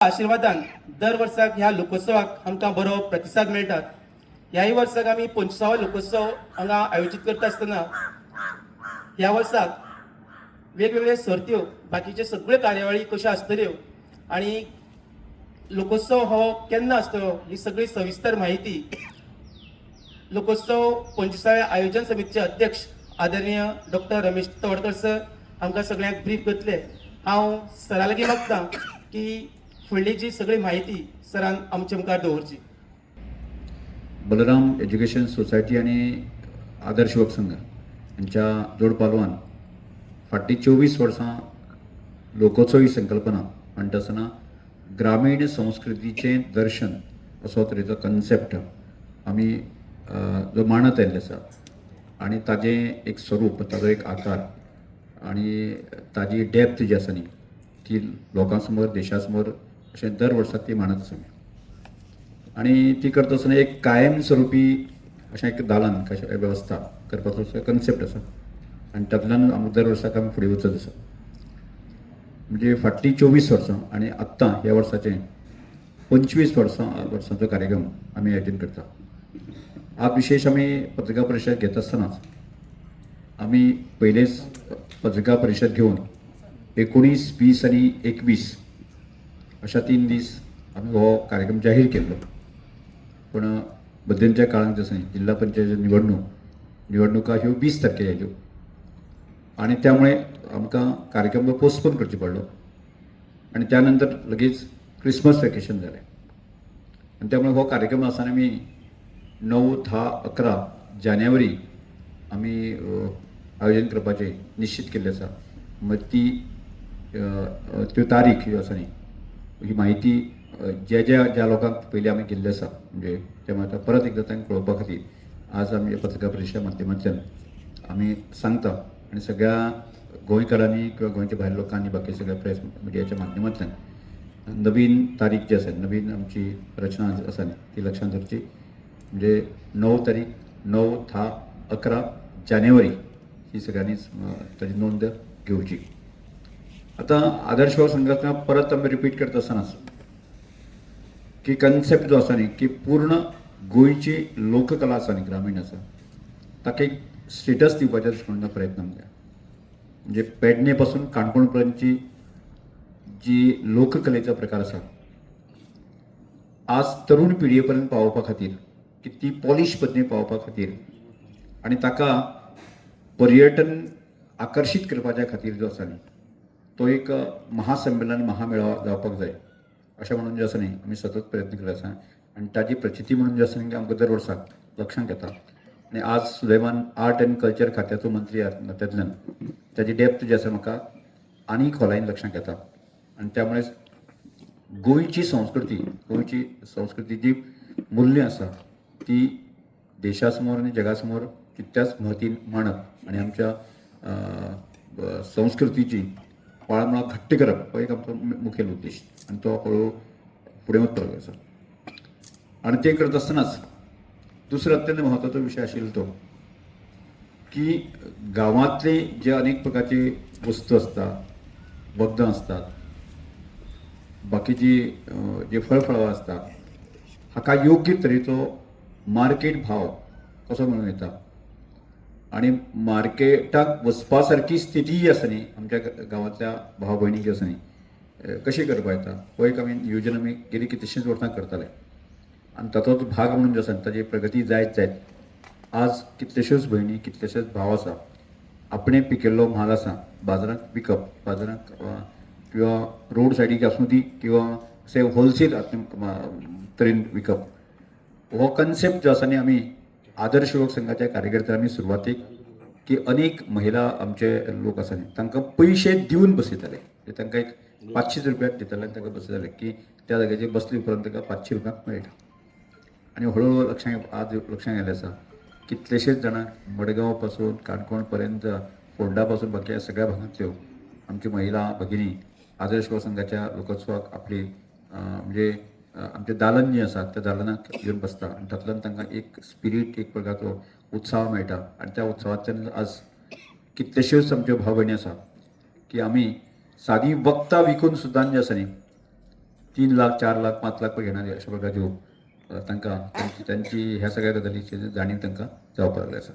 आशीर्वादान दर वर्साक ह्या लोकोत्सवाक आमकां बरो प्रतिसाद मेळटा। ह्याही वर्साक आमी 25वा लोकोत्सव हांगा आयोजीत करता आसतना ह्या वर्साक वेगवेगळ्यो सर्त्यो बाकीचे सगळ्यो कार्यावळी कश्यो आसतल्यो आनी लोकोत्सव हो केन्ना आसतलो ही सगळी सविस्तर माहिती लोकोत्सव 25व्या आयोजन समितीचे अध्यक्ष आदरणीय डॉक्टर रमेश तवडकर सर आमकां सगळ्यांक ब्रीफ करतले। हांव सरा लागीं मागतां की फुडली जी सगळी माहिती सरान आमचे मुखार दवरची। बलराम एज्युकेशन सोसायटी आणि आदर्श युवक संघ यांच्या जोड पालवान फाटली 24 वर्सां लोकोत्सव ही संकल्पना म्हणटा आसतना ग्रामीण संस्कृतीचें दर्शन असो तरेचो कन्सेप्ट आमी जो मांडत आयिल्लो आसा आनी ताजें एक स्वरूप ताजो एक आकार आनी ताजी डेप्थ जी आसा न्ही ती लोकां समोर देशा समोर अशें दर वर्साक ती मांडत आसा आनी ती करता आसतना एक कायमस्वरुपी अशें एक दालन कशें वेवस्था करपाचो कन्सेप्ट आसा आनी तातूंतल्यान आमकां दर वर्साक आमी फुडें वचत आसा। म्हणजे फाटलीं 24 वर्सां आनी आत्तां ह्या वर्साचें 25 वर्सांचो कार्यक्रम आमी आयोजन करता। आज विशेष आमी पत्रकार परिशद घेता आसतनाच आमी पयलेच पत्रकार परिशद घेवन 19, 20 आनी 21 अशा 3 दीस आमी हो कार्यक्रम जाहीर केल्लो। पण मध्यंतच्या काळांत जसं जिल्हा पंचायत निवडणुका ह्यो 20 तारखेर आयल्यो आणि त्यामुळे आमकां कार्यक्रम पोस्टपोन करचो पडलो आणि त्यानंतर लगेच क्रिसमस वेकेशन जालें आणि त्यामुळे हो कार्यक्रम आसतना आमी 9, 10, 11 जानेवारी आमी आयोजन करपाचें निश्चित केल्लें आसा। मग त्यो तारीख ह्यो आसा न्ही ही माहिती ज्या लोकांक पयलीं आमी केल्ली आसा म्हणजे तें आतां परत एकदां तांकां कळोवपा खातीर आज आमी पत्रकार परिशदे माध्यमांतल्यान आमी सांगता आनी सगळ्या गोंयकारांनी किंवा गोंयच्या भायल्या लोकांनी बाकी सगळ्या प्रेस मिडियाच्या माध्यमांतल्यान नवीन तारीख जी आसा नवीन आमची रचना आसा ती लक्षांत धरची। म्हणजे 9 तारीख 9, 10, 11 जानेवारी ही सगळ्यांनीच ताची नोंद घेवची। आता आदर्श युवक संघटना परत आमी रिपीट करता आसतनाच की कन्सेप्ट जो आसा न्ही की पूर्ण गोंयची लोककला आसा न्ही ग्रामीण आसा ताका एक स्टेटस दिवपाच्या दृश्टिकोनांतल्यान प्रयत्न केला। म्हणजे पेडणे पासून काणकोण पर्यंतची जी लोककलेचो प्रकार आसा आज तरुण पिढये पर्यंत पावोवपा खातीर की ती पॉलिश पद्दतीन पावोवपा खातीर आनी ताका पर्यटन आकर्शीत करपाच्या खातीर जो आसा न्ही तो एक महासंमेलन महामेळावा जावपाक जाय अशें म्हणून जे आसा न्ही आमी सतत प्रयत्न करत आसा आनी ताजी प्रचिती म्हणून जे आसा न्ही आमकां दर वर्साक लक्षांत येता। आनी आज सुदैवान आर्ट एंड कल्चर खात्याचो मंत्री नात्यांतल्यान ताजी डेप्थ जी आसा म्हाका आनी खोलायेन लक्षांत येता आनी त्यामुळे गोंयची संस्कृती जी मूल्य आसा ती देशा समोर आनी जगा समोर तितल्याच महत्वान मांडप आनी आमच्या संस्कृतीची पाळमळा घट्ट करप हो एक आमचो मुखेल उद्देश आनी तो हळू फुडें वचपाक आसा। आनी तें करता आसतनाच दुसरो अत्यंत म्हत्वाचो विशय आशिल्लो तो की गांवांतले जे अनेक प्रकारचे वस्तू आसतात वखदां आसतात बाकीची जे फळफळावळ आसतात हाका योग्य तरेचो मार्केट भाव कसो मेळूं येता आनी मार्केटाक वचपा सारकी स्थिती जी आसा न्ही आमच्या गांवांतल्या भाव भयणी जी आसा न्ही कशी करपा येता हो एक आमी नियोजन आमी गेली कितलींशींच वर्सां करताले आनी ताचोच भाग म्हणून जो आसा ताची प्रगती जायत आज कितल्योश्योच भयणी कितलेशेच भाव आसा आपणे पिकिल्लो म्हाल आसा बाजारांत विकप बाजारांत किंवा रोड सायडीक आसूं ती किंवा अशें होलसेल तरेन विकप हो कन्सेप्ट जो आसा न्ही आमी आदर्श युवक संघाच्या कार्यकर्त्यांनी आमी सुरवातेक की अनेक महिला आमचे लोक आसा न्ही तांकां पयशे दिवन बसयताले तांकां एक 500 रुपया दिताले आनी तांकां बसयताले की त्या जाग्याचेर बसले उपरांत ताका 500 रुपयांक मेळटा आनी हळू आज लक्षांत येयलें आसा कितलेशेच जाणांक मडगांव पासून काणकोण पर्यंत फोंडा पासून बाकी सगळ्या भागांतल्यो आमच्यो महिला भगिनी आदर्श युवक संघाच्या लोकोत्सवाक आपली म्हणजे आमचें दालन जें आसा त्या दालनाक येवन बसता आनी तातूंतल्यान तांकां एक स्पिरीट एक प्रकारचो उत्साह मेळटा आनी त्या उत्सवांतल्यान आज कितलेश्योच आमच्यो भाव भयणी आसा की आमी सादी वखदां विकून सुद्दां जे आसा न्ही 3 लाख 4 लाख 5 लाख पळय घेणारे अशा प्रकारच्यो तांकां त्यांची ह्या सगळ्या गजालीची जाणीव तांकां जावपाक लागली आसा.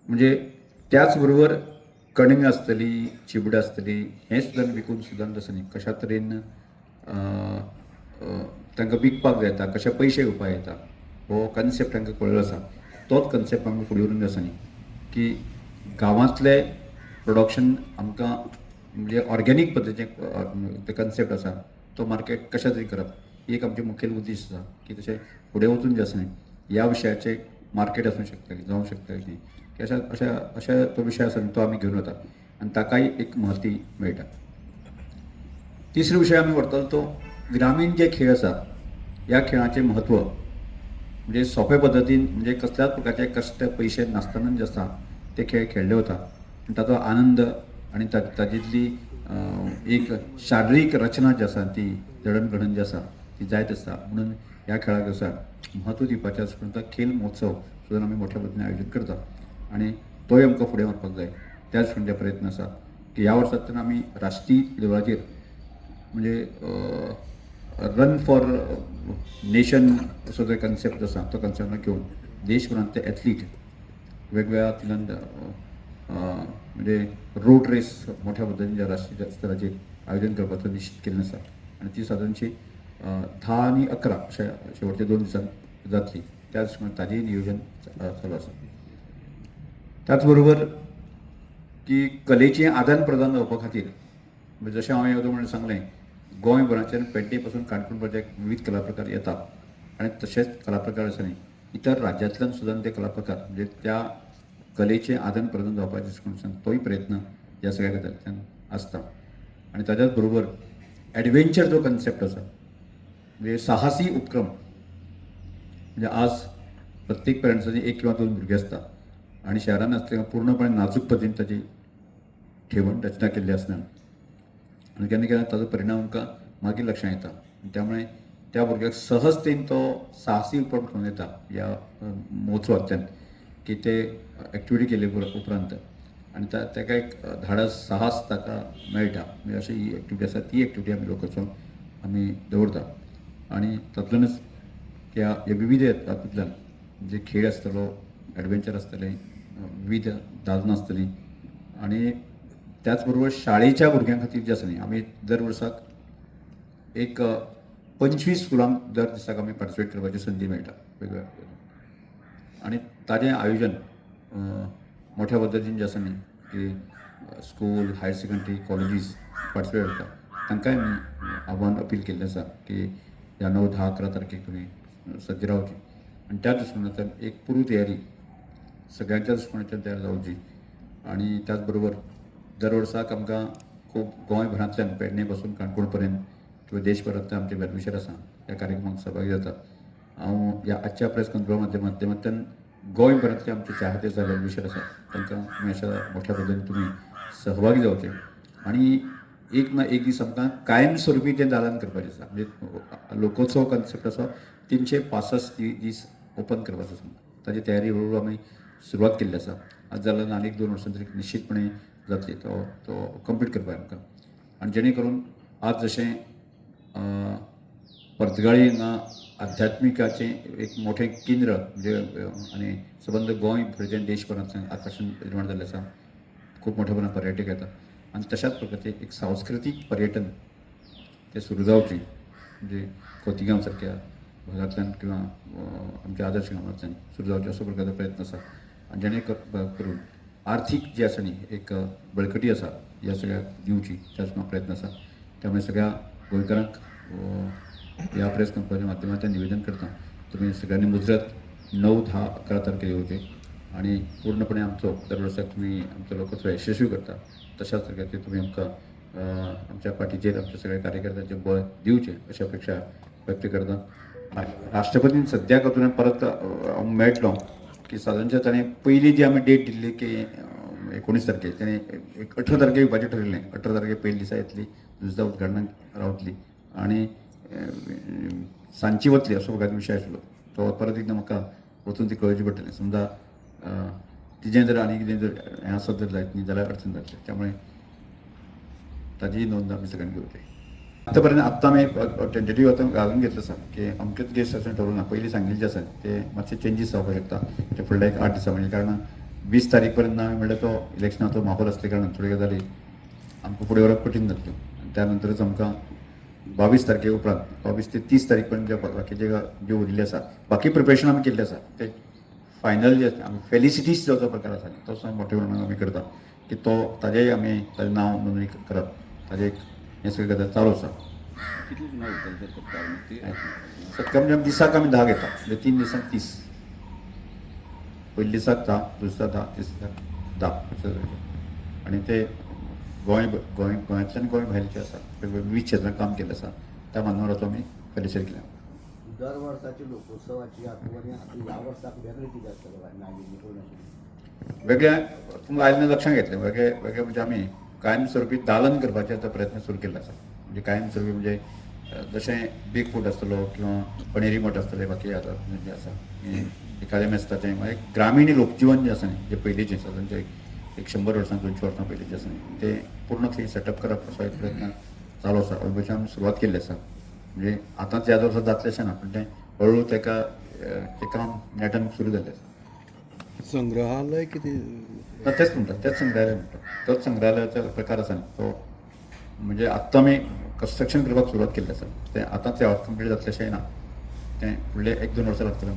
म्हणजे त्याच बरोबर कणंग आसतली चिबडां आसतली हें सुद्दां विकून सुद्दां जसं न्ही कशा तरेन तांकां विकपाक जाय येता कशे पयशे येवपाक येता हो कन्सेप्ट तांकां कळ्ळो आसा. तोच कन्सेप्ट आमकां फुडें व्हरूंक जाय आसा न्ही की गांवांतले प्रोडक्शन आमकां म्हणजे ऑर्गेनीक पद्दतीचें ते कन्सेप्ट आसा तो मार्केट कशा तरी करप ही एक आमची मुखेल उद्देश आसा की तशें फुडें वचून जें आसा न्ही ह्या विशयाचें मार्केट आसूंक शकता जावंक शकता न्ही की अशा तो विशय आसा न्ही तो आमी घेवन वता आनी ताकाय एक महती मेळटा. तिसरो विशय आमी व्हरतलो तो ग्रामीण जे खेळ आसा ह्या खेळाचें म्हत्व म्हणजे सोंपे पद्दतीन म्हणजे कसल्याच प्रकारचे कश्ट पयशे नासतना जे आसा ते खेळ खेळले वता आनी ताचो आनंद आनी तातूंतली एक शारिरीक रचना जी आसा ती जडणघडण जी आसा ती जायत आसता म्हणून ह्या खेळाक आसा म्हत्व दिवपाचें आसा म्हणून तो खेल महोत्सव सुद्दां आमी मोठ्या पद्दतीन आयोजीत करता आनी तोय आमकां फुडें व्हरपाक जाय. त्याच म्हणजे प्रयत्न आसा की ह्या वर्सांतल्यान आमी राष्ट्रीय लेवलाचेर म्हणजे रन फॉर नेशन असो जो कन्सेप्ट आसा तो कन्सेप्ट घेवन देशभरांतले एथलीट वेगवेगळ्या तितूंत म्हणजे रोड रेस मोठ्या पद्दतीन राष्ट्रीय स्तराचेर आयोजन करपाचो निश्चित केल्लें आसा आनी ती सादारणशी 10 आनी 11 अशा शेवटच्या 2 दिसांक जातली. त्याच ताजेय नियोजन चालू आसा. त्याच बरोबर की कलेचें आदान प्रदान जावपा खातीर म्हणजे जशें हांवें येदो म्हणून सांगलें गोंयभरांतल्यान पेडणे पासून काणकोण पर्यंत विविध कला प्रकार येतात आनी तशेंच कला प्रकार आसा न्ही इतर राज्यांतल्यान सुद्दां ते कला प्रकार म्हणजे त्या कलेचें आदान प्रदान जावपाचें दृश्टीकोनाच्यान तोय प्रयत्न ह्या सगळ्या गजालींतल्यान आसता. आनी ताच्याच बरोबर एडवेंचर जो कन्सेप्ट आसा म्हणजे साहसी उपक्रम म्हणजे आज प्रत्येक पेरंट्सांची 1 किंवा 2 भुरगीं आसता आनी शहरान आसतना पूर्णपणे नाजूक पद्दतीन ताची ठेवण रचना केल्ली आसना आनी केन्ना केन्ना ताचो परिणाम आमकां मागीर लक्षांत येता. त्यामुळे त्या भुरग्याक सहजतेन तो साहसी उपक्रम करून येता ह्या महोत्सवांतल्यान की ते एक्टिविटी केले उपरांत आनी ताका एक धाडस साहस ताका मेळटा म्हणजे अशी ही एक्टिविटी आसा ती एक्टिविटी आमी लोकोत्सव आमी दवरता आनी तातूंतल्यानच ह्या विविध हातूंतल्यान जे खेळ आसतलो एडवेंचर आसतले विविध दालनां आसतलीं आनी त्याच बरोबर शाळेच्या भुरग्यां खातीर जे आसा न्ही आमी दर वर्साक एक 25 स्कुलांक दर दिसाक आमी पार्टिसिपेट करपाची संदी मेळटा वेगवेगळ्या आनी ताजें आयोजन मोठ्या पद्दतीन जें आसा न्ही की school higher secondary colleges participate करता तांकांय आमी आव्हान अपील केल्लें आसा की ह्या 9, 10, 11 तारखेक तुमी सज्ज रावची आनी त्या दृश्टीकोनांतल्यान एक पुर्व तयारी सगळ्यांच्या दृश्टीकोनांतल्यान तयार जावची आनी त्याच बरोबर दर वर्साक आमकां खूब गोंयभरांतल्यान पेडणे पासून काणकोण पर्यंत किंवा देशभरांतले आमचे वेलविशर आसा ह्या कार्यक्रमाक सहभागी जाता. हांव ह्या आजच्या प्रेस कॉन्फरन्सा माध्यमांतल्यान गोंयभरांतले आमचे चाहते जे वेलविशर आसा तांकां अशा मोठ्या पद्दतीन तुमी सहभागी जावचे आनी एक ना एक दीस आमकां कायमस्वरुपी तें दालन करपाचें आसा म्हणजे लोकोत्सव कन्सेप्ट आसा 365 दीस ओपन करपाचो आसा ताची तयारी हळू आमी सुरवात केल्ली आसा. आज जाल्यार आनी 1-2 वर्सां तरी निश्चितपणे जातली तो कंप्लीट करपाक आमकां आनी जेणे करून आज जशें पर्तगाळी हांगा आध्यात्मिकाचें एक मोठें केंद्र म्हणजे आनी सबंद गोंय भरचें देशभरांतल्यान आकर्शण निर्माण जाल्लें आसा. खूब मोठ्या प्रमाणात पर्यटक येतात आनी तशाच प्रकारचें एक सांस्कृतीक पर्यटन तें सुरू जावचें म्हणजे खोतिगांव सारक्या भागांतल्यान किंवा आमच्या आदर्श गांवांतल्यान सुरू जावचें असो प्रकारचो प्रयत्न आसा आनी जेणे करून आर्थीक जी आसा न्ही एक बळकटी आसा ह्या सगळ्याक दिवची त्याच प्रयत्न आसा. त्यामुळे सगळ्या गोंयकारांक ह्या प्रेस कॉन्फरन्सा माध्यमांतल्यान निवेदन करता तुमी सगळ्यांनी मुजरत 9, 10, 11 तारखेक येवचे आनी पूर्णपणे आमचो दर वर्साक तुमी आमचो लोकोत्सव यशस्वी करता तशाच प्रकारचे तुमी आमकां आमच्या पाठीचेर आमच्या सगळ्या कार्यकर्त्यांचें बळ दिवचें अशी अपेक्षा व्यक्त करता. राष्ट्रपतीन सद्याक हातूंत परत मेळटलो की सादारणच्या ताणें पयली जी आमी डेट दिल्ली की 19 तारखेक ताणें एक 18 तारखेक येवपाचें ठरयिल्लें. 18 तारखेक पयले दिसा येतली दुसऱ्या दिसा उद्घाटनाक रावतली आनी सांजची वतली असो प्रकारचो विशय आशिल्लो तो परत एकदां म्हाका वचून ती कळची पडटलें समजा तिजें जर आनी कितें जर हें आसत जर जायत न्ही जाल्यार अडचण जातली त्यामुळे ताजी नोंद आमी सगळ्यांनी घेवची. आतापर्यंत आत्ता आमी टेंटेटिव्ह आतां घालून घेतलं आसा की अमकेच गेस्ट अशें ठरवना पयलीं सांगिल्लें जे आसा ते मातशे चेंजीस जावपाक शकता ते फुडल्या एक 8 दिसां म्हणजे कारण 20 तारीख पर्यंत आमी म्हणल्यार तो इलेक्शनाचो माहोल आसले कारणान थोड्यो गजाली आमकां फुडें व्हरप कठीण जातल्यो आनी त्या नंतरच आमकां 22 तारखे उपरांत 22 ते 30 तारीख पर्यंत जे बाकीचे जे उरिल्ले आसा बाकी प्रिपरेशन आमी केल्लें आसा ते फायनल जे आमी फेलिसिटीज जो प्रकार आसा तो सुद्दां मोठ्या प्रमाणात आमी करता की तो ताजेय आमी ताजें नांव नोंदणी करप ताजे एक हे सगळे गजाल चालू आसा कितली पुन्हा उरतली सर सत्कार ती सत्कार म्हणजे दिसाक आमी 10 घेता म्हणजे 3 दिसांक 30 पयल्या दिसाक 10 दुसऱ्या 10 तिसऱ्या 10 अशें तरेचे आनी ते गोंयांतल्यान गोंय भायरचे आसा विविध क्षेत्रांत काम केलें आसा त्या मानवराचो आमी फेलिसिट केल्या दर वर्साची लोकोत्सवाची आठवणी आता ह्या वर्साक वेगळी कितें आसतलें नागिनी पूर्ण अशी वेगळ्या तुमकां आयले लक्षांत घेतलें वेगळे वेगळे म्हणजे आमी कायमस्वरुपी दालन करपाचे आता प्रयत्न सुरू केल्लो आसा म्हणजे कायमस्वरुपी म्हणजे जशें बीग फूड आसतलो किंवा पणेरी मठ आसतले बाकी आतां जे आसा एखाद्या मेस्ताचें मागीर ग्रामीण लोकजीवन जें आसा न्ही जें पयलींचें आसा तांचें एक 100 वर्सां 200 वर्सां पयलींचें आसा न्ही तें पूर्ण थंय सेटअप करप असो एक प्रयत्न चालू आसा अवयशी आमी सुरवात केल्ली आसा म्हणजे आतांच ह्या वर्सा जातलें अशें ना पूण तें हळू तेका तें काम नेटान सुरू जाल्लें आसा संग्रहालय किती तेच म्हणटा तेच संग्रहालय म्हणटा तोच संग्रहालयाचो प्रकार आसा न्ही तो म्हणजे आत्तां आमी कन्स्ट्रक्शन करपाक सुरवात केल्ली आसा तें आतांच ह्या कंप्लीट जातलें अशेंय ना तें फुडले 1-2 वर्सां लागतलें